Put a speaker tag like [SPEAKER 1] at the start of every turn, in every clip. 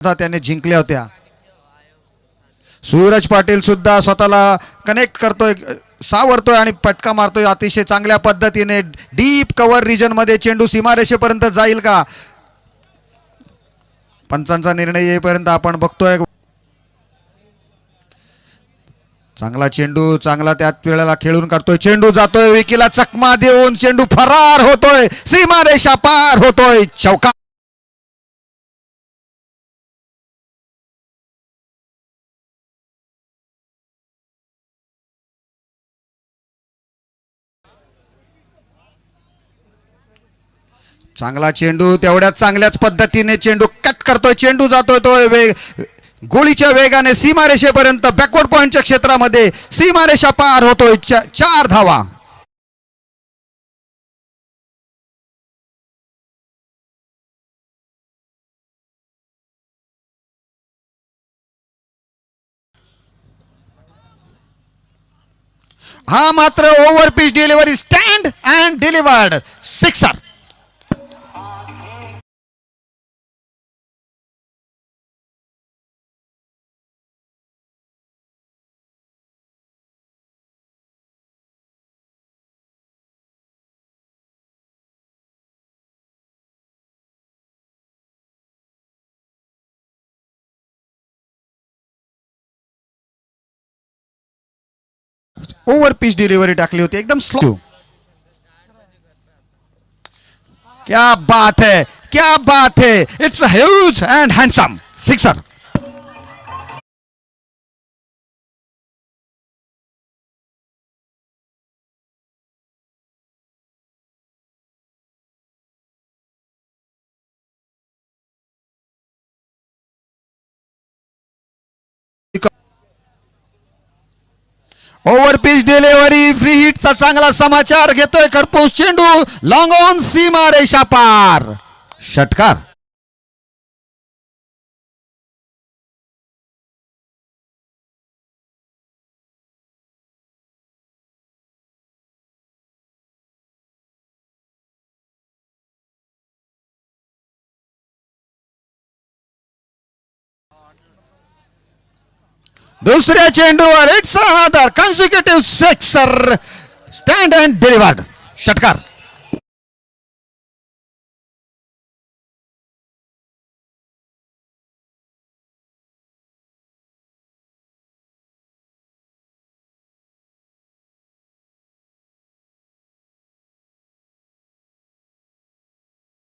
[SPEAKER 1] त्याने जिंकल्या होत्या। सूरज पाटील सुद्धा स्वतःला कनेक्ट करतोय, सावरतोय आणि पटका मारतोय अतिशय चांगल्या पद्धतीने। डीप कव्हर रिजन मध्ये चेंडू सीमारेषेपर्यंत जाईल का, पंचांचा निर्णय येईपर्यंत आपण बघतोय। चांगला चेंडू, चांगला त्यात वेळेला खेळून काढतोय, चेंडू जातोय विकीला चकमा देऊन, चेंडू फरार होतोय, सीमारेषा पार होतोय, चौका। चांगला चेंडू, तेवढ्याच चांगल्याच पद्धतीने चेंडू कट करतोय, चेंडू जातोय तो गोळीच्या वेगाने सीमारेषेपर्यंत, बॅकवर्ड पॉइंटच्या क्षेत्रामध्ये सीमारेषा पार होतोय, 4 धावा। हा मात्र over pitch delivery, stand and delivered, sixer. Over pitch delivery टाकली होती, एकदम स्लो। क्या बात है, क्या बात है, it's a huge and handsome sixer. Over pitch delivery, free हिटचा चांगला समाचार घेतोय खरपूस चेंडू, लॉंग ऑन, सीमारेषा पार, षटकार। दुसऱ्या चेंडूवर it's another कन्सिक्युटिव्ह sixer, stand and delivered, षटकार।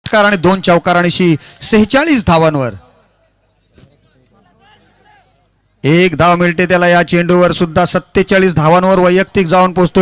[SPEAKER 1] आणि 2 चौकार आणि 46 धावांवर 1 धाव मिळते त्याला। या चेंडूवर सुद्धा 47 धावांवर वैयक्तिक जाऊन पोहोचतोय।